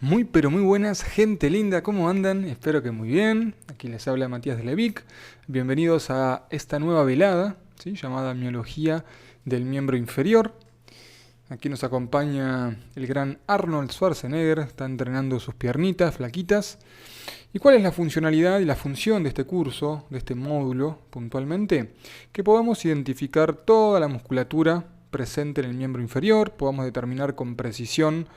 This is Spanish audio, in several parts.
Muy pero muy buenas, gente linda, ¿cómo andan? Espero que muy bien. Aquí les habla Matías de Levic. Bienvenidos a esta nueva velada, ¿sí? Llamada Miología del miembro inferior. Aquí nos acompaña el gran Arnold Schwarzenegger, está entrenando sus piernitas flaquitas. ¿Y cuál es la funcionalidad y la función de este curso, de este módulo puntualmente? Que podamos identificar toda la musculatura presente en el miembro inferior, podamos determinar con precisión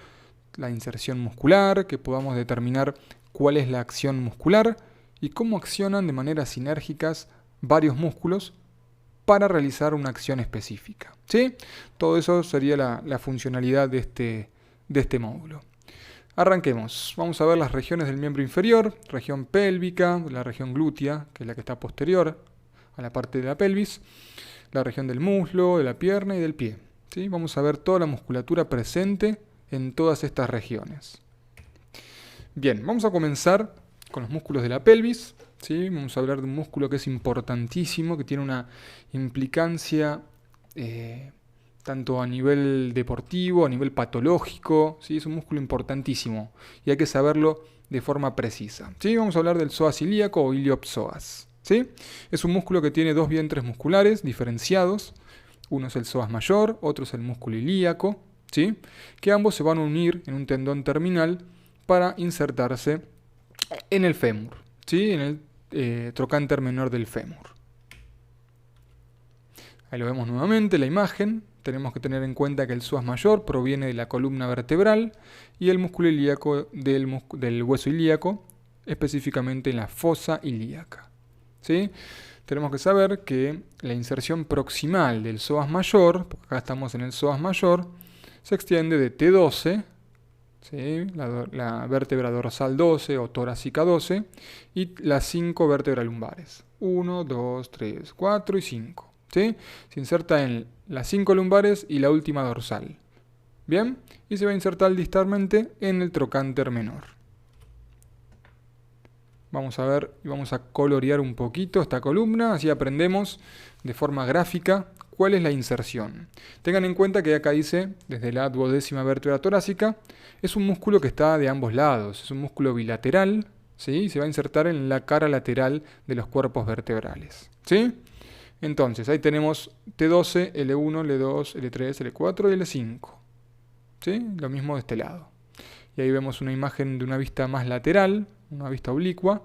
la inserción muscular, que podamos determinar cuál es la acción muscular y cómo accionan de manera sinérgicas varios músculos para realizar una acción específica. ¿Sí? Todo eso sería la funcionalidad de este módulo. Arranquemos. Vamos a ver las regiones del miembro inferior, región pélvica, la región glútea, que es la que está posterior a la parte de la pelvis, la región del muslo, de la pierna y del pie. ¿Sí? Vamos a ver toda la musculatura presente en todas estas regiones. Bien, vamos a comenzar con los músculos de la pelvis. ¿Sí? Vamos a hablar de un músculo que es importantísimo, que tiene una implicancia tanto a nivel deportivo, a nivel patológico. ¿Sí? Es un músculo importantísimo y hay que saberlo de forma precisa. ¿Sí? Vamos a hablar del psoas ilíaco o iliopsoas. ¿Sí? Es un músculo que tiene dos vientres musculares diferenciados. Uno es el psoas mayor, otro es el músculo ilíaco. ¿Sí? Que ambos se van a unir en un tendón terminal para insertarse en el fémur, ¿sí? En el trocánter menor del fémur. Ahí lo vemos nuevamente, la imagen. Tenemos que tener en cuenta que el psoas mayor proviene de la columna vertebral y el músculo ilíaco del hueso ilíaco, específicamente en la fosa ilíaca. ¿Sí? Tenemos que saber que la inserción proximal del psoas mayor, porque acá estamos en el psoas mayor, se extiende de T12, ¿sí? la vértebra dorsal 12 o torácica 12, y las 5 vértebras lumbares. 1, 2, 3, 4 y 5. ¿Sí? Se inserta en las 5 lumbares y la última dorsal. ¿Bien? Y se va a insertar distalmente en el trocánter menor. Vamos a ver y vamos a colorear un poquito esta columna, así aprendemos de forma gráfica cuál es la inserción. Tengan en cuenta que acá dice, desde la 12ª vértebra torácica, es un músculo que está de ambos lados, es un músculo bilateral, ¿sí? Y se va a insertar en la cara lateral de los cuerpos vertebrales. ¿Sí? Entonces, ahí tenemos T12, L1, L2, L3, L4 y L5. ¿Sí? Lo mismo de este lado. Y ahí vemos una imagen de una vista más lateral, una vista oblicua.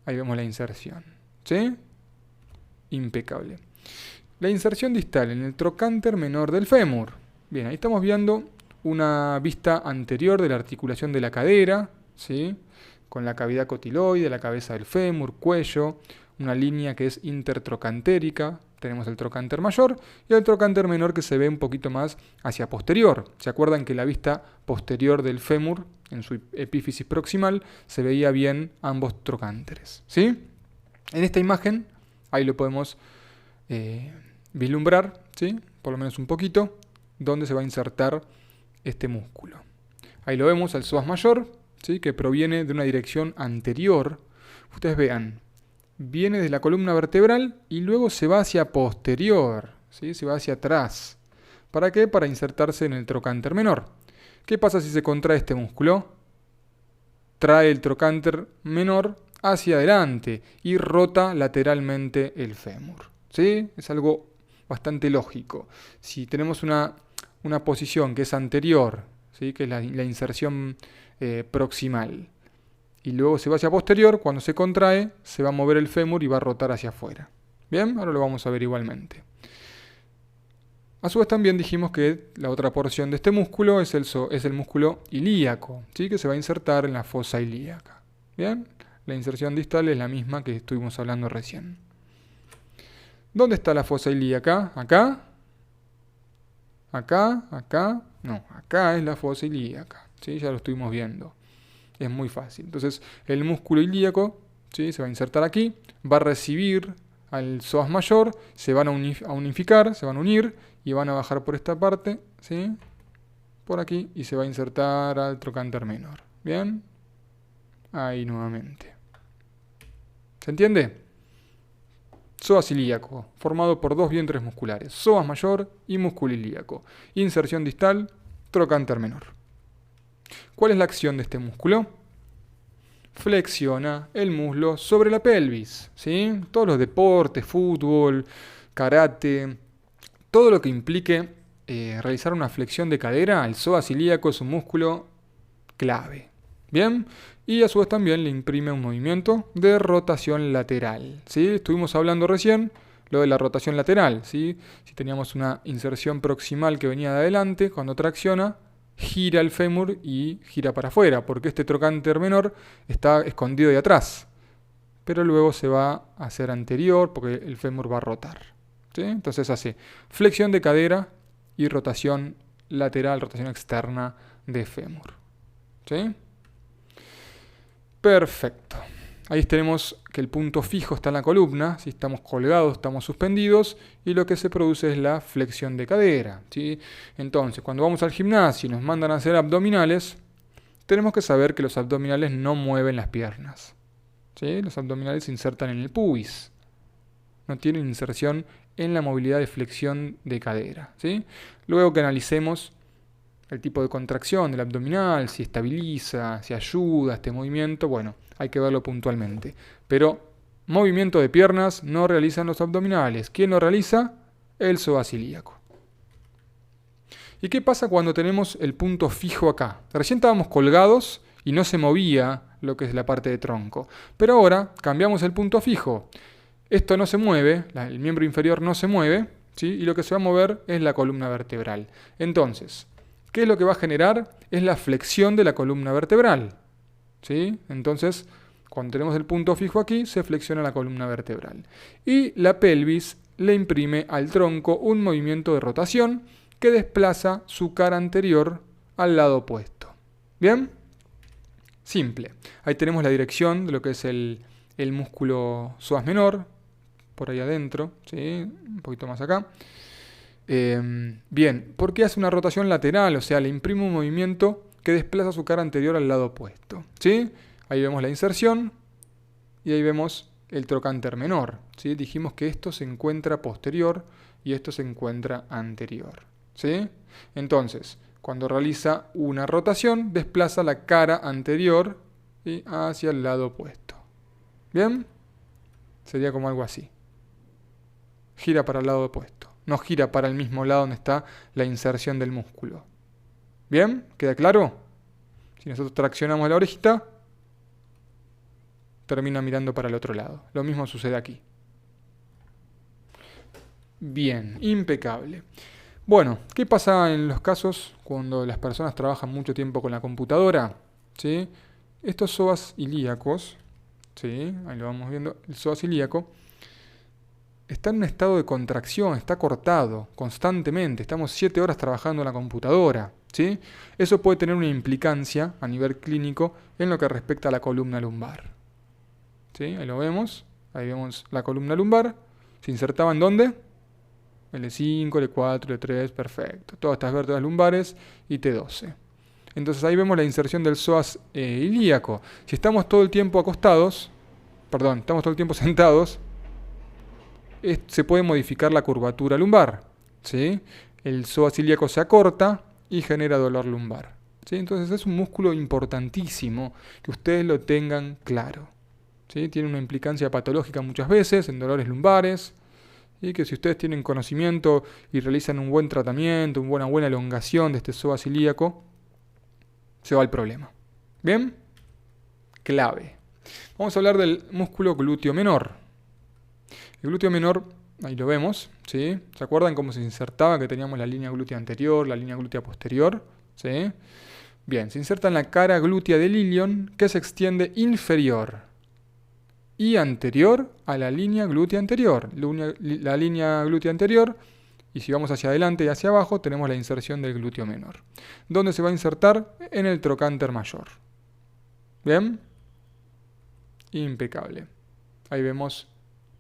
Ahí vemos la inserción. ¿Sí? Impecable. La inserción distal en el trocánter menor del fémur. Bien, ahí estamos viendo una vista anterior de la articulación de la cadera, ¿sí? Con la cavidad cotiloide, la cabeza del fémur, cuello, una línea que es intertrocantérica. Tenemos el trocánter mayor y el trocánter menor que se ve un poquito más hacia posterior. ¿Se acuerdan que la vista posterior del fémur, en su epífisis proximal, se veía bien ambos trocánteres? ¿Sí? En esta imagen, ahí lo podemos vislumbrar, ¿sí? Por lo menos un poquito, dónde se va a insertar este músculo. Ahí lo vemos al psoas mayor, ¿sí? Que proviene de una dirección anterior. Ustedes vean, viene de la columna vertebral y luego se va hacia posterior, ¿sí? Se va hacia atrás. ¿Para qué? Para insertarse en el trocánter menor. ¿Qué pasa si se contrae este músculo? Trae el trocánter menor hacia adelante y rota lateralmente el fémur. ¿Sí? Es algo bastante lógico. Si tenemos una posición que es anterior, ¿sí? Que es la inserción proximal, y luego se va hacia posterior, cuando se contrae, se va a mover el fémur y va a rotar hacia afuera. Bien, ahora lo vamos a ver igualmente. A su vez también dijimos que la otra porción de este músculo es el músculo ilíaco, ¿sí? Que se va a insertar en la fosa ilíaca. Bien, la inserción distal es la misma que estuvimos hablando recién. ¿Dónde está la fosa ilíaca? ¿Acá? ¿Acá? ¿Acá? No, acá es la fosa ilíaca, ¿sí? Ya lo estuvimos viendo. Es muy fácil. Entonces, el músculo ilíaco, ¿sí? Se va a insertar aquí, va a recibir al psoas mayor, se van a unificar, se van a unir y van a bajar por esta parte, ¿sí? Por aquí, y se va a insertar al trocánter menor. ¿Bien? Ahí nuevamente. ¿Se entiende? Psoas ilíaco, formado por dos vientres musculares, psoas mayor y músculo ilíaco. Inserción distal, trocánter menor. ¿Cuál es la acción de este músculo? Flexiona el muslo sobre la pelvis, ¿sí? Todos los deportes, fútbol, karate, todo lo que implique realizar una flexión de cadera, el psoas ilíaco es un músculo clave. ¿Bien? Y a su vez también le imprime un movimiento de rotación lateral, ¿sí? Estuvimos hablando recién lo de la rotación lateral, ¿sí? Si teníamos una inserción proximal que venía de adelante, cuando tracciona, gira el fémur y gira para afuera, porque este trocánter menor está escondido de atrás, pero luego se va a hacer anterior porque el fémur va a rotar, ¿sí? Entonces hace flexión de cadera y rotación lateral, rotación externa de fémur, ¿sí? Perfecto. Ahí tenemos que el punto fijo está en la columna, si estamos colgados, estamos suspendidos, y lo que se produce es la flexión de cadera, ¿sí? Entonces, cuando vamos al gimnasio y nos mandan a hacer abdominales, tenemos que saber que los abdominales no mueven las piernas, ¿sí? Los abdominales se insertan en el pubis, no tienen inserción en la movilidad de flexión de cadera, ¿sí? Luego que analicemos el tipo de contracción del abdominal, si estabiliza, si ayuda a este movimiento, bueno, hay que verlo puntualmente. Pero movimiento de piernas no realizan los abdominales. ¿Quién lo realiza? El psoas ilíaco. ¿Y qué pasa cuando tenemos el punto fijo acá? Recién estábamos colgados y no se movía lo que es la parte de tronco. Pero ahora cambiamos el punto fijo. Esto no se mueve, el miembro inferior no se mueve, ¿sí? Y lo que se va a mover es la columna vertebral. Entonces, ¿qué es lo que va a generar? Es la flexión de la columna vertebral, ¿sí? Entonces, cuando tenemos el punto fijo aquí, se flexiona la columna vertebral. Y la pelvis le imprime al tronco un movimiento de rotación que desplaza su cara anterior al lado opuesto. ¿Bien? Simple. Ahí tenemos la dirección de lo que es el músculo psoas menor, por ahí adentro, ¿sí? Un poquito más acá. Bien, ¿por qué hace una rotación lateral? O sea, le imprime un movimiento que desplaza su cara anterior al lado opuesto, ¿sí? Ahí vemos la inserción y ahí vemos el trocánter menor, ¿sí? Dijimos que esto se encuentra posterior y esto se encuentra anterior, ¿sí? Entonces, cuando realiza una rotación, desplaza la cara anterior, ¿sí?, hacia el lado opuesto. ¿Bien? Sería como algo así. Gira para el lado opuesto. No gira para el mismo lado donde está la inserción del músculo. ¿Bien? ¿Queda claro? Si nosotros traccionamos la orejita, termina mirando para el otro lado. Lo mismo sucede aquí. Bien, impecable. Bueno, ¿qué pasa en los casos cuando las personas trabajan mucho tiempo con la computadora? ¿Sí? Estos psoas ilíacos, ¿sí?, ahí lo vamos viendo, el psoas ilíaco está en un estado de contracción, está cortado constantemente. Estamos 7 horas trabajando en la computadora, ¿sí? Eso puede tener una implicancia a nivel clínico en lo que respecta a la columna lumbar, ¿sí? Ahí lo vemos. Ahí vemos la columna lumbar. ¿Se insertaba en dónde? L5, L4, L3, perfecto. Todas estas vértebras lumbares y T12. Entonces ahí vemos la inserción del psoas ilíaco. Si estamos todo el tiempo acostados, estamos todo el tiempo sentados, se puede modificar la curvatura lumbar, ¿sí? El psoas ilíaco se acorta y genera dolor lumbar, ¿sí? Entonces es un músculo importantísimo que ustedes lo tengan claro, ¿sí? Tiene una implicancia patológica muchas veces en dolores lumbares, y que si ustedes tienen conocimiento y realizan un buen tratamiento, una buena elongación de este psoas ilíaco, se va el problema. ¿Bien? Clave. Vamos a hablar del músculo glúteo menor. El glúteo menor, ahí lo vemos, ¿sí? ¿Se acuerdan cómo se insertaba? Que teníamos la línea glútea anterior, la línea glútea posterior, ¿sí? Bien, se inserta en la cara glútea del ilion, que se extiende inferior y anterior a la línea glútea anterior. La línea glútea anterior, y si vamos hacia adelante y hacia abajo, tenemos la inserción del glúteo menor. ¿Dónde se va a insertar? En el trocánter mayor. ¿Bien? Impecable. Ahí vemos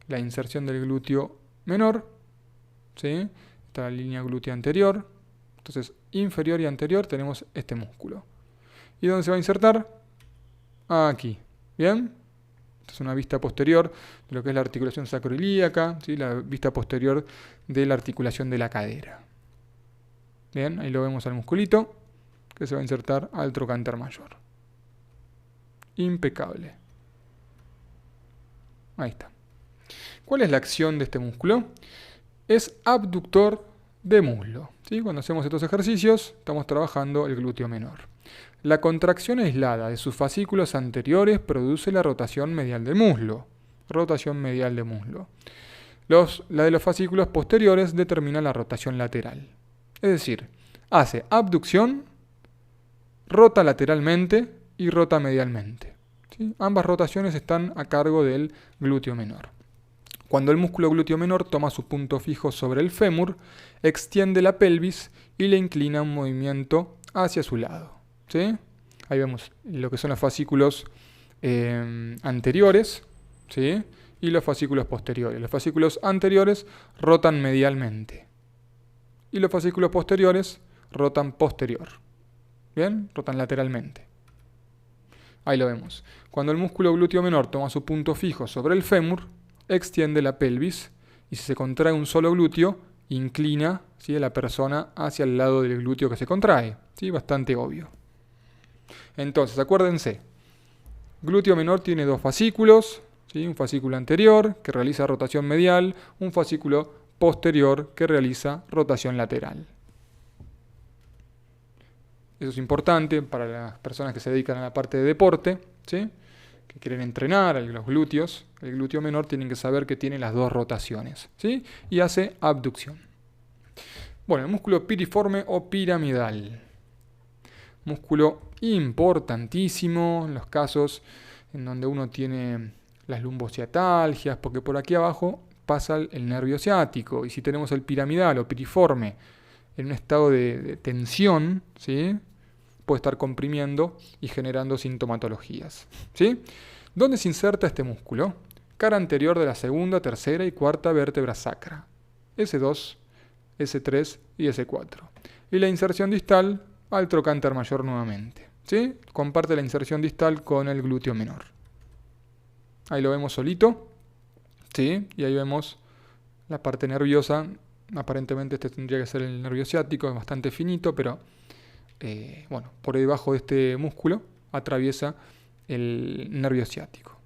la inserción del glúteo menor, ¿sí? Está la línea glútea anterior. Entonces, inferior y anterior tenemos este músculo. ¿Y dónde se va a insertar? Aquí. ¿Bien? Esta es una vista posterior de lo que es la articulación sacroilíaca, ¿sí? La vista posterior de la articulación de la cadera. Bien, ahí lo vemos al musculito, que se va a insertar al trocánter mayor. Impecable. Ahí está. ¿Cuál es la acción de este músculo? Es abductor de muslo. ¿Sí? Cuando hacemos estos ejercicios, estamos trabajando el glúteo menor. La contracción aislada de sus fascículos anteriores produce la rotación medial del muslo. Rotación medial del muslo. La de los fascículos posteriores determina la rotación lateral. Es decir, hace abducción, rota lateralmente y rota medialmente. ¿Sí? Ambas rotaciones están a cargo del glúteo menor. Cuando el músculo glúteo menor toma su punto fijo sobre el fémur, extiende la pelvis y le inclina un movimiento hacia su lado. ¿Sí? Ahí vemos lo que son los fascículos anteriores, ¿sí? Y los fascículos posteriores. Los fascículos anteriores rotan medialmente y los fascículos posteriores rotan posterior. ¿Bien? Rotan lateralmente. Ahí lo vemos. Cuando el músculo glúteo menor toma su punto fijo sobre el fémur, extiende la pelvis y si se contrae un solo glúteo, inclina, ¿sí?, a la persona hacia el lado del glúteo que se contrae. ¿Sí? Bastante obvio. Entonces, acuérdense, glúteo menor tiene dos fascículos, ¿sí? Un fascículo anterior que realiza rotación medial, un fascículo posterior que realiza rotación lateral. Eso es importante para las personas que se dedican a la parte de deporte, ¿sí?, que quieren entrenar los glúteos. El glúteo menor tienen que saber que tiene las dos rotaciones, ¿sí? Y hace abducción. Bueno, el músculo piriforme o piramidal. Músculo importantísimo en los casos en donde uno tiene las lumbociatalgias, porque por aquí abajo pasa el nervio ciático. Y si tenemos el piramidal o piriforme en un estado de tensión, ¿sí?, puede estar comprimiendo y generando sintomatologías. ¿Sí? ¿Dónde se inserta este músculo? Cara anterior de la segunda, tercera y cuarta vértebra sacra. S2, S3 y S4. Y la inserción distal al trocánter mayor nuevamente. ¿Sí? Comparte la inserción distal con el glúteo menor. Ahí lo vemos solito. ¿Sí? Y ahí vemos la parte nerviosa. Aparentemente este tendría que ser el nervio ciático, es bastante finito, pero bueno, por debajo de este músculo atraviesa el nervio ciático.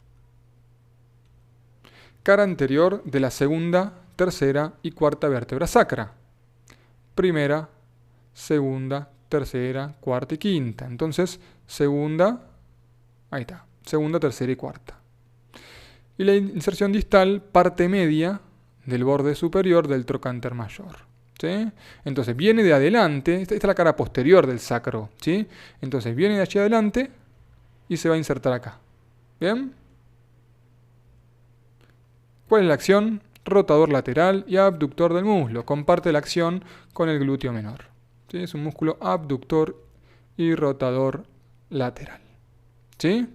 Cara anterior de la segunda, tercera y cuarta vértebra sacra. Primera, segunda, tercera, cuarta y quinta. Entonces, segunda, ahí está, segunda, tercera y cuarta. Y la inserción distal, parte media del borde superior del trocánter mayor. ¿Sí? Entonces viene de adelante, esta es la cara posterior del sacro, ¿sí? Entonces viene de allí adelante y se va a insertar acá. ¿Bien? ¿Cuál es la acción? Rotador lateral y abductor del muslo. Comparte la acción con el glúteo menor. ¿Sí? Es un músculo abductor y rotador lateral. ¿Sí?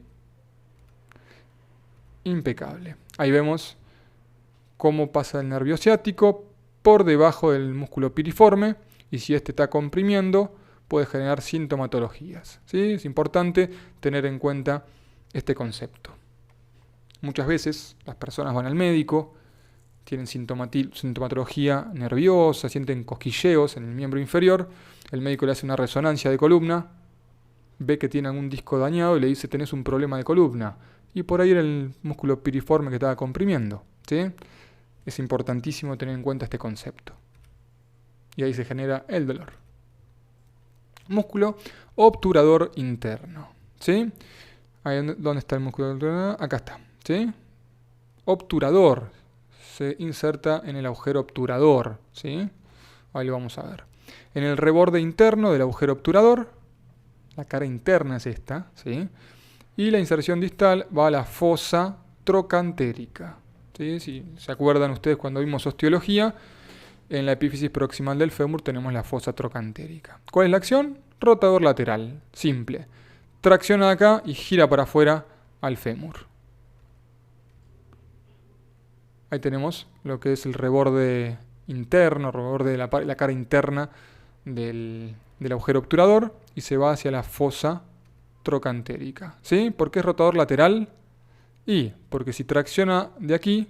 Impecable. Ahí vemos cómo pasa el nervio ciático por debajo del músculo piriforme y si este está comprimiendo puede generar sintomatologías. ¿Sí? Es importante tener en cuenta este concepto. Muchas veces las personas van al médico, tienen sintomatología nerviosa, sienten cosquilleos en el miembro inferior, el médico le hace una resonancia de columna, ve que tiene algún disco dañado y le dice tenés un problema de columna y por ahí era el músculo piriforme que estaba comprimiendo. ¿Sí? Es importantísimo tener en cuenta este concepto. Y ahí se genera el dolor. Músculo obturador interno. ¿Sí? Ahí, ¿dónde está el músculo obturador? Acá está. ¿Sí? Obturador. Se inserta en el agujero obturador. ¿Sí? Ahí lo vamos a ver. En el reborde interno del agujero obturador. La cara interna es esta. ¿Sí? Y la inserción distal va a la fosa trocantérica. ¿Sí? Si se acuerdan ustedes cuando vimos osteología, en la epífisis proximal del fémur tenemos la fosa trocantérica. ¿Cuál es la acción? Rotador lateral, simple. Tracciona acá y gira para afuera al fémur. Ahí tenemos lo que es el reborde interno, reborde de la cara interna del agujero obturador y se va hacia la fosa trocantérica. ¿Sí? ¿Por qué es rotador lateral? Y porque si tracciona de aquí,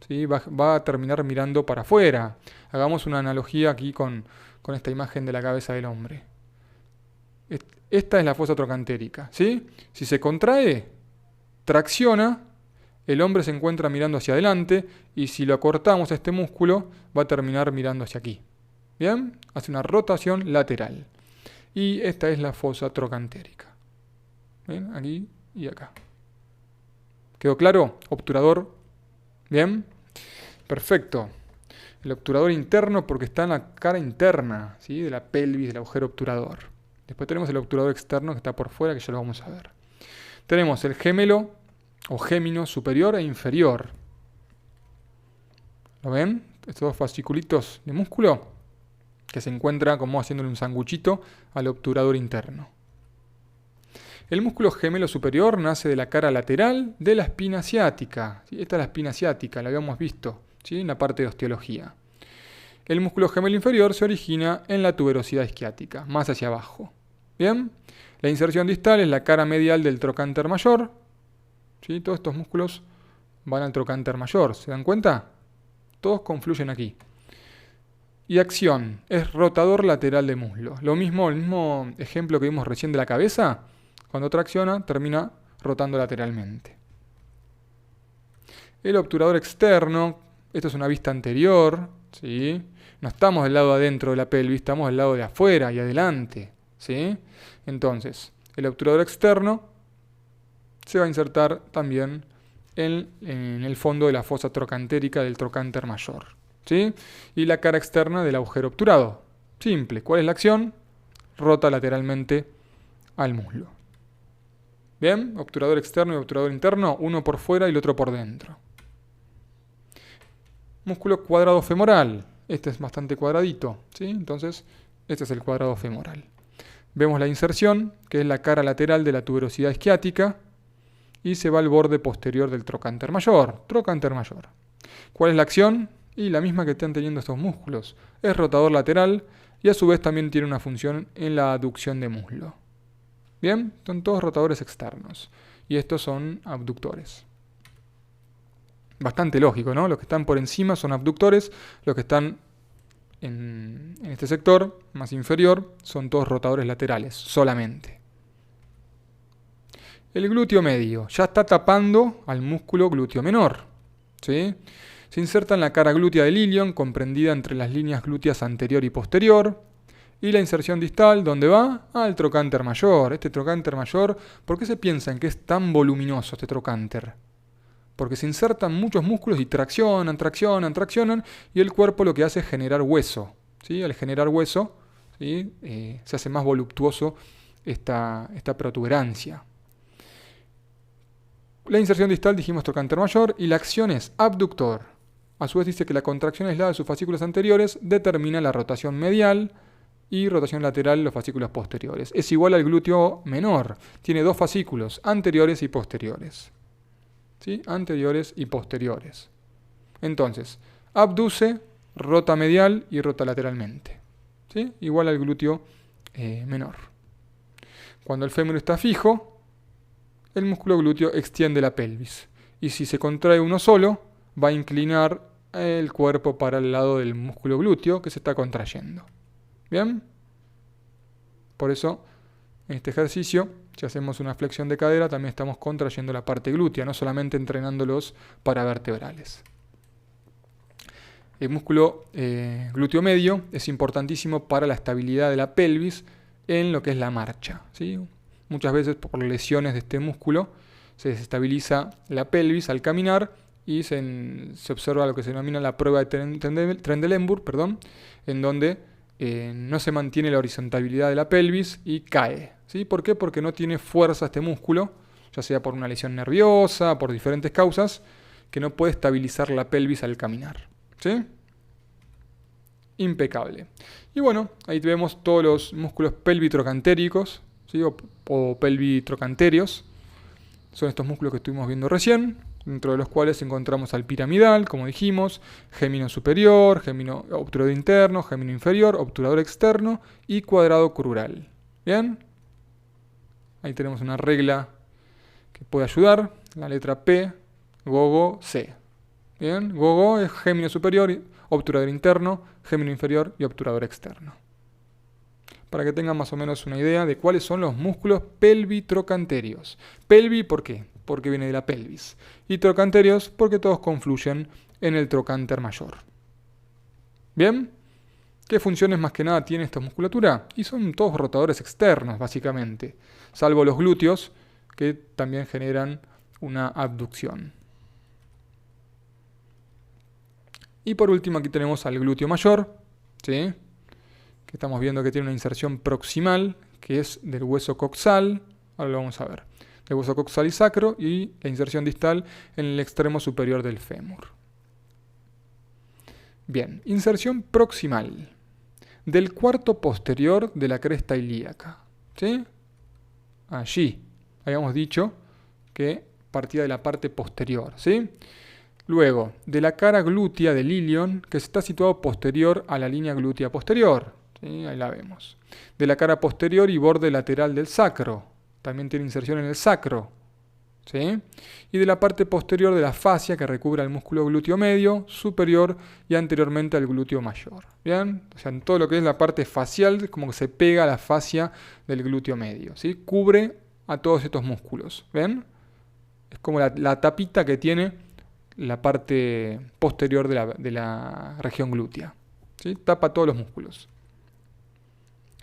¿sí?, va a terminar mirando para afuera. Hagamos una analogía aquí con esta imagen de la cabeza del hombre. Esta es la fosa trocantérica, ¿sí? Si se contrae, tracciona, el hombre se encuentra mirando hacia adelante y si lo acortamos a este músculo, va a terminar mirando hacia aquí. ¿Bien? Hace una rotación lateral. Y esta es la fosa trocantérica. ¿Bien? Aquí y acá. ¿Quedó claro? Obturador. ¿Bien? Perfecto. El obturador interno porque está en la cara interna, ¿sí? De la pelvis, del agujero obturador. Después tenemos el obturador externo que está por fuera, que ya lo vamos a ver. Tenemos el gemelo o gémino superior e inferior. ¿Lo ven? Estos dos fasciculitos de músculo que se encuentra como haciéndole un sanguchito al obturador interno. El músculo gemelo superior nace de la cara lateral de la espina ciática. ¿Sí? Esta es la espina ciática, la habíamos visto, ¿sí? En la parte de osteología. El músculo gemelo inferior se origina en la tuberosidad isquiática, más hacia abajo. ¿Bien? La inserción distal es la cara medial del trocánter mayor. ¿Sí? Todos estos músculos van al trocánter mayor. ¿Se dan cuenta? Todos confluyen aquí. Y acción es rotador lateral de muslo. Lo mismo, el mismo ejemplo que vimos recién de la cabeza. Cuando tracciona, termina rotando lateralmente. El obturador externo, esto es una vista anterior, ¿sí? No estamos del lado adentro de la pelvis, estamos del lado de afuera y adelante, ¿sí? Entonces, el obturador externo se va a insertar también en el fondo de la fosa trocantérica del trocánter mayor, ¿sí? Y la cara externa del agujero obturado. Simple. ¿Cuál es la acción? Rota lateralmente al muslo. Bien, obturador externo y obturador interno, uno por fuera y el otro por dentro. Músculo cuadrado femoral. Este es bastante cuadradito, ¿sí? Entonces, este es el cuadrado femoral. Vemos la inserción, que es la cara lateral de la tuberosidad isquiática, y se va al borde posterior del trocánter mayor. Trocánter mayor. ¿Cuál es la acción? Y la misma que están teniendo estos músculos. Es rotador lateral y a su vez también tiene una función en la aducción de muslo. Bien, son todos rotadores externos. Y estos son abductores. Bastante lógico, ¿no? Los que están por encima son abductores, los que están en este sector más inferior son todos rotadores laterales, solamente. El glúteo medio ya está tapando al músculo glúteo menor, ¿sí? Se inserta en la cara glútea del ilion, comprendida entre las líneas glúteas anterior y posterior. Y la inserción distal, ¿dónde va? Al trocánter mayor. Este trocánter mayor, ¿por qué se piensan que es tan voluminoso este trocánter? Porque se insertan muchos músculos y traccionan, y el cuerpo lo que hace es generar hueso, ¿sí? Al generar hueso, ¿sí? Se hace más voluptuoso esta protuberancia. La inserción distal dijimos trocánter mayor y la acción es abductor. A su vez dice que la contracción aislada de sus fascículos anteriores determina la rotación medial y rotación lateral de los fascículos posteriores. Es igual al glúteo menor. Tiene dos fascículos, anteriores y posteriores. ¿Sí? Anteriores y posteriores. Entonces, abduce, rota medial y rota lateralmente. ¿Sí? Igual al glúteo menor. Cuando el fémur está fijo, el músculo glúteo extiende la pelvis. Y si se contrae uno solo, va a inclinar el cuerpo para el lado del músculo glúteo que se está contrayendo. ¿Bien? Por eso, en este ejercicio, si hacemos una flexión de cadera, también estamos contrayendo la parte glútea, no solamente entrenando los paravertebrales. El músculo glúteo medio es importantísimo para la estabilidad de la pelvis en lo que es la marcha, ¿sí? Muchas veces por lesiones de este músculo se desestabiliza la pelvis al caminar y se observa lo que se denomina la prueba de Trendelenburg, en donde no se mantiene la horizontalidad de la pelvis y cae. ¿Sí? ¿Por qué? Porque no tiene fuerza este músculo, ya sea por una lesión nerviosa, por diferentes causas, que no puede estabilizar la pelvis al caminar. ¿Sí? Impecable. Y bueno, ahí vemos todos los músculos pelvitrocantéricos, ¿sí? o pelvitrocanterios. Son estos músculos que estuvimos viendo recién, dentro de los cuales encontramos al piramidal, como dijimos, gémino superior, gémino obturador interno, gémino inferior, obturador externo y cuadrado crural. ¿Bien? Ahí tenemos una regla que puede ayudar, la letra P, GOGO, C. ¿Bien? GOGO es gémino superior, obturador interno, gémino inferior y obturador externo. para que tengan más o menos una idea de cuáles son los músculos pelvitrocanterios. Pelvi, ¿por qué? Porque viene de la pelvis. Y trocanterios, porque todos confluyen en el trocánter mayor. ¿Bien? ¿Qué funciones más que nada tiene esta musculatura? Y son todos rotadores externos, básicamente, salvo los glúteos, que también generan una abducción. Y por último aquí tenemos al glúteo mayor, ¿sí? Que estamos viendo que tiene una inserción proximal, que es del hueso coxal, ahora lo vamos a ver, del hueso coxal y sacro, y la inserción distal en el extremo superior del fémur. Bien, inserción proximal del cuarto posterior de la cresta ilíaca, ¿sí? Allí, habíamos dicho que partía de la parte posterior, ¿sí? Luego, de la cara glútea del ilion, que está situado posterior a la línea glútea posterior, ¿sí? Ahí la vemos. De la cara posterior y borde lateral del sacro, también tiene inserción en el sacro, ¿sí? Y de la parte posterior de la fascia que recubre el músculo glúteo medio, superior y anteriormente al glúteo mayor. ¿Bien? O sea, en todo lo que es la parte facial, como que se pega a la fascia del glúteo medio, ¿sí? Cubre a todos estos músculos. ¿Ven? Es como la tapita que tiene la parte posterior de la región glútea, ¿sí? Tapa todos los músculos.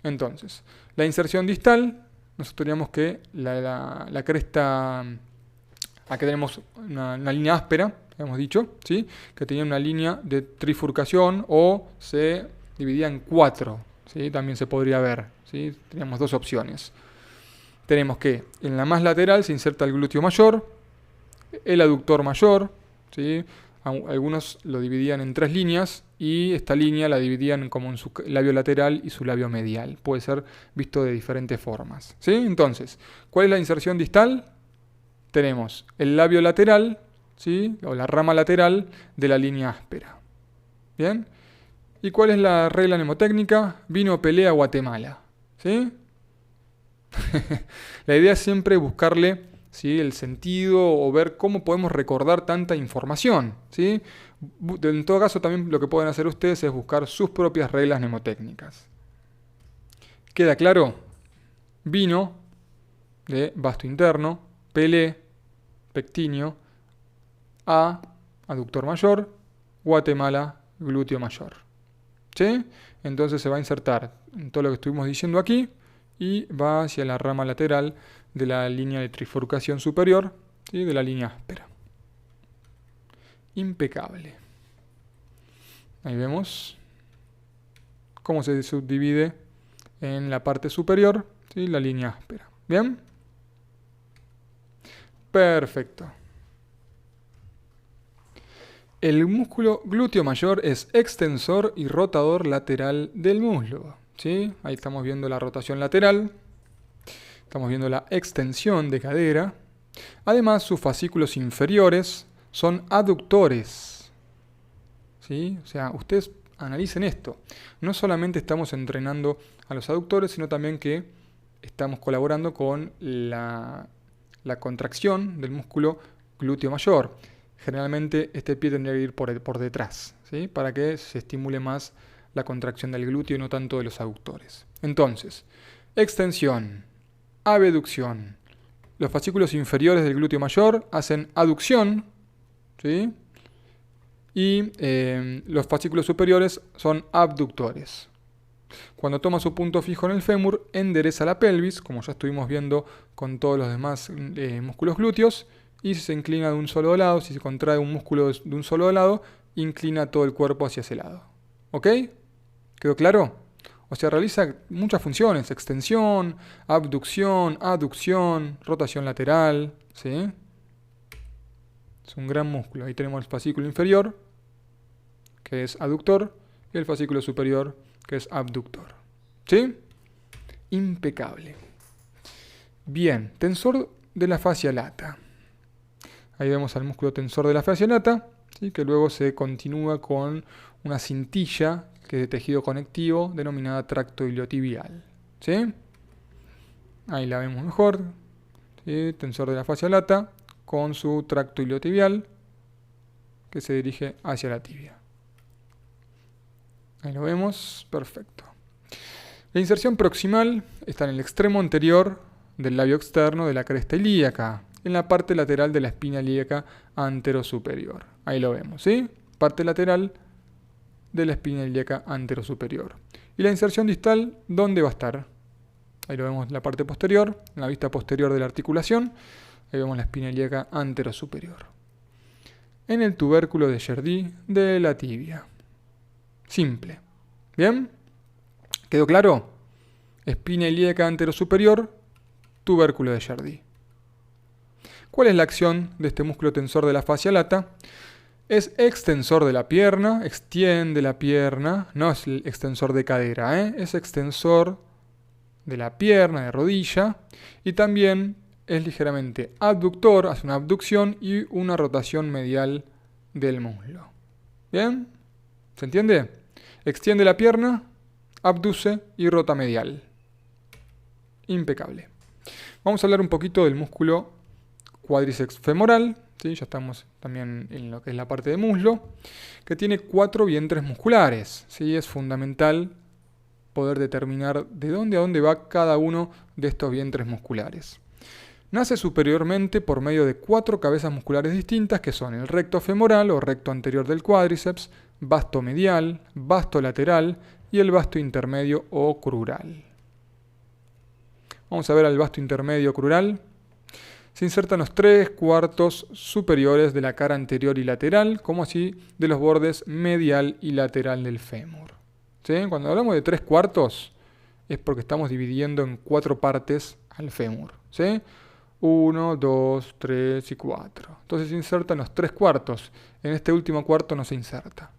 Entonces, la inserción distal, nosotros teníamos que la cresta... Aquí tenemos una línea áspera, hemos dicho, ¿sí? Que tenía una línea de trifurcación o se dividía en 4, ¿sí? También se podría ver, ¿sí? Teníamos dos opciones. Tenemos que en la más lateral se inserta el glúteo mayor, el aductor mayor, ¿sí? Algunos lo dividían en 3 líneas y esta línea la dividían como en su labio lateral y su labio medial. Puede ser visto de diferentes formas, ¿sí? Entonces, ¿cuál es la inserción distal? Tenemos el labio lateral, ¿sí? O la rama lateral de la línea áspera. ¿Bien? ¿Y cuál es la regla mnemotécnica? Vino, pelea, Guatemala. ¿Sí? La idea es siempre buscarle, ¿sí? El sentido o ver cómo podemos recordar tanta información, ¿sí? En todo caso, también lo que pueden hacer ustedes es buscar sus propias reglas mnemotécnicas. ¿Queda claro? Vino, de vasto interno, pelé, pectíneo, A, aductor mayor, Guatemala, glúteo mayor. ¿Sí? Entonces se va a insertar en todo lo que estuvimos diciendo aquí y va hacia la rama lateral de la línea de trifurcación superior, ¿sí? De la línea áspera. Impecable. Ahí vemos cómo se subdivide en la parte superior, ¿sí? La línea áspera. ¿Bien? Perfecto. El músculo glúteo mayor es extensor y rotador lateral del muslo, ¿sí? Ahí estamos viendo la rotación lateral. Estamos viendo la extensión de cadera. Además, sus fascículos inferiores son aductores, ¿sí? O sea, ustedes analicen esto. No solamente estamos entrenando a los aductores, sino también que estamos colaborando con la contracción del músculo glúteo mayor. Generalmente este pie tendría que ir por detrás, ¿sí? Para que se estimule más la contracción del glúteo y no tanto de los aductores. Entonces, extensión, abducción. Los fascículos inferiores del glúteo mayor hacen aducción, ¿sí? Y los fascículos superiores son abductores. Cuando toma su punto fijo en el fémur, endereza la pelvis, como ya estuvimos viendo con todos los demás músculos glúteos, y si se inclina de un solo lado, si se contrae un músculo de un solo lado, inclina todo el cuerpo hacia ese lado. ¿Ok? ¿Quedó claro? O sea, realiza muchas funciones: extensión, abducción, aducción, rotación lateral, ¿sí? Es un gran músculo. Ahí tenemos el fascículo inferior, que es aductor, y el fascículo superior, que es abductor. ¿Sí? Impecable. Bien, tensor de la fascia lata. Ahí vemos al músculo tensor de la fascia lata, ¿sí? Que luego se continúa con una cintilla que es de tejido conectivo denominada tracto iliotibial. ¿Sí? Ahí la vemos mejor. ¿Sí? Tensor de la fascia lata con su tracto iliotibial que se dirige hacia la tibia. Ahí lo vemos, perfecto. La inserción proximal está en el extremo anterior del labio externo de la cresta ilíaca, en la parte lateral de la espina ilíaca anterosuperior. Ahí lo vemos, ¿sí? Parte lateral de la espina ilíaca anterosuperior. Y la inserción distal, ¿dónde va a estar? Ahí lo vemos en la parte posterior, en la vista posterior de la articulación. Ahí vemos la espina ilíaca anterosuperior. En el tubérculo de Jerdí de la tibia. Simple. ¿Bien? ¿Quedó claro? Espina ilíaca anterosuperior, tubérculo de Jerdí. ¿Cuál es la acción de este músculo tensor de la fascia lata? Es extensor de la pierna, extiende la pierna, no es el extensor de cadera, es extensor de la pierna, de rodilla, y también es ligeramente abductor, hace una abducción y una rotación medial del muslo. ¿Bien? ¿Se entiende? Extiende la pierna, abduce y rota medial. Impecable. Vamos a hablar un poquito del músculo cuádriceps femoral, ¿sí? Ya estamos también en lo que es la parte de muslo, que tiene 4 vientres musculares, ¿sí? Es fundamental poder determinar de dónde a dónde va cada uno de estos vientres musculares. Nace superiormente por medio de 4 cabezas musculares distintas, que son el recto femoral o recto anterior del cuádriceps, vasto medial, vasto lateral y el vasto intermedio o crural. Vamos a ver al vasto intermedio crural. Se insertan los 3/4 superiores de la cara anterior y lateral, como así de los bordes medial y lateral del fémur. ¿Sí? Cuando hablamos de 3/4 es porque estamos dividiendo en 4 partes al fémur. ¿Sí? 1, 2, 3 y 4. Entonces se insertan los 3/4. En este último cuarto no se inserta.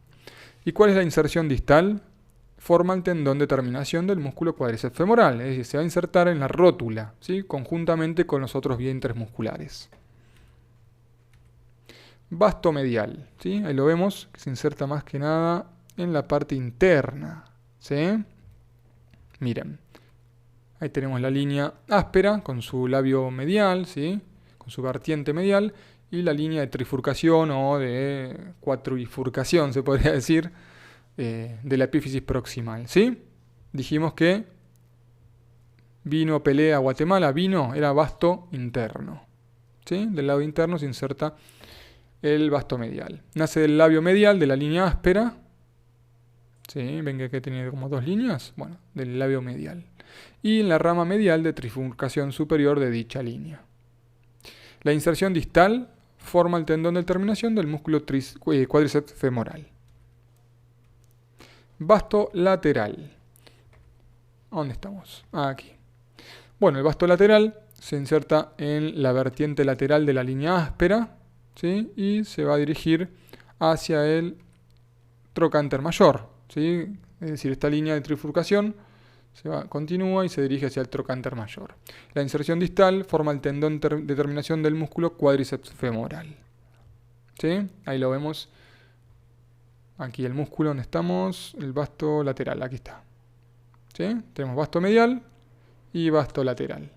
¿Y cuál es la inserción distal? Forma el tendón de terminación del músculo cuádriceps femoral, es decir, se va a insertar en la rótula, ¿sí? Conjuntamente con los otros vientres musculares. Vasto medial, ¿sí? Ahí lo vemos, que se inserta más que nada en la parte interna, ¿sí? Miren, ahí tenemos la línea áspera con su labio medial, ¿sí? Con su vertiente medial, y la línea de trifurcación o de cuatrifurcación, se podría decir, de la epífisis proximal, ¿sí? Dijimos que vino Pelé a Guatemala, vino era vasto interno, ¿sí? Del lado interno se inserta el vasto medial. Nace del labio medial de la línea áspera, ¿sí? Ven que tiene como 2 líneas, bueno, del labio medial. Y en la rama medial de trifurcación superior de dicha línea. La inserción distal forma el tendón de terminación del músculo cuádriceps femoral. Vasto lateral. ¿Dónde estamos? Aquí. Bueno, el vasto lateral se inserta en la vertiente lateral de la línea áspera, ¿sí? Y se va a dirigir hacia el trocánter mayor, ¿sí? Es decir, esta línea de trifurcación continúa y se dirige hacia el trocánter mayor. La inserción distal forma el tendón de terminación del músculo cuádriceps femoral. ¿Sí? Ahí lo vemos. Aquí el músculo donde estamos, el vasto lateral, aquí está. ¿Sí? Tenemos vasto medial y vasto lateral.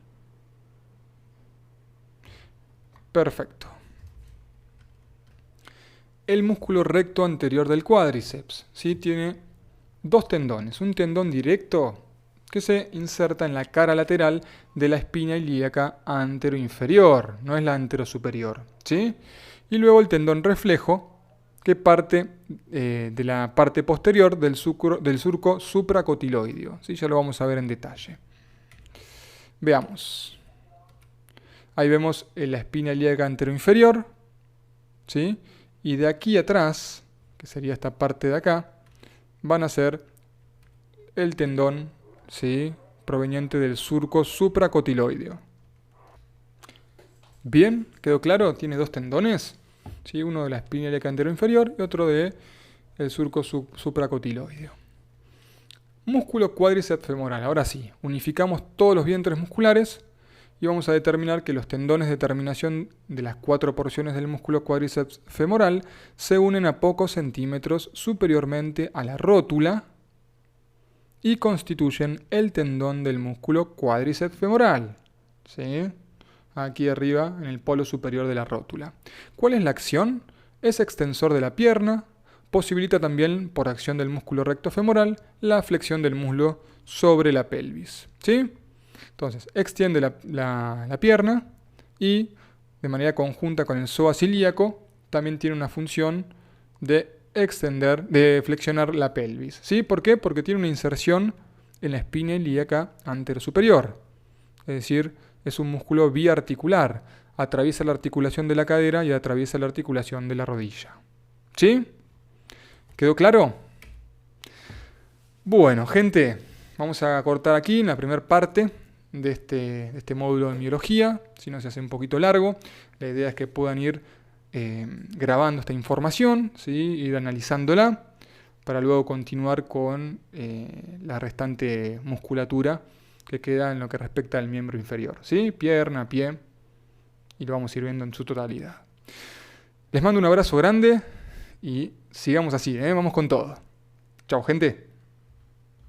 Perfecto. El músculo recto anterior del cuádriceps, ¿sí? Tiene 2 tendones. Un tendón directo que se inserta en la cara lateral de la espina ilíaca anteroinferior, no es la anterosuperior, ¿sí? Y luego el tendón reflejo, que parte de la parte posterior del surco supracotiloideo, ¿sí? Ya lo vamos a ver en detalle. Veamos. Ahí vemos la espina ilíaca anteroinferior, ¿sí? Y de aquí atrás, que sería esta parte de acá, van a ser el tendón, ¿sí? Proveniente del surco supracotiloideo. Bien, ¿quedó claro? Tiene 2 tendones, ¿sí? Uno de la espina ilíaca anteroinferior y otro del surco supracotiloideo. Músculo cuádriceps femoral. Ahora sí, unificamos todos los vientres musculares y vamos a determinar que los tendones de terminación de las 4 porciones del músculo cuádriceps femoral se unen a pocos centímetros superiormente a la rótula y constituyen el tendón del músculo cuádriceps femoral, ¿sí? Aquí arriba en el polo superior de la rótula. ¿Cuál es la acción? Es extensor de la pierna, posibilita también, por acción del músculo recto femoral, la flexión del muslo sobre la pelvis. ¿Sí? Entonces, extiende la pierna y, de manera conjunta con el psoas ilíaco, también tiene una función de de flexionar la pelvis. ¿Sí? ¿Por qué? Porque tiene una inserción en la espina ilíaca anterosuperior. Es decir, es un músculo biarticular. Atraviesa la articulación de la cadera y atraviesa la articulación de la rodilla. ¿Sí? ¿Quedó claro? Bueno, gente, vamos a cortar aquí en la primera parte de este módulo de miología. Si no, se hace un poquito largo. La idea es que puedan ir grabando esta información, ¿sí? Ir analizándola para luego continuar con la restante musculatura que queda en lo que respecta al miembro inferior, ¿sí? Pierna, pie, y lo vamos a ir viendo en su totalidad. Les mando un abrazo grande y sigamos así, ¿eh? Vamos con todo. Chao, gente.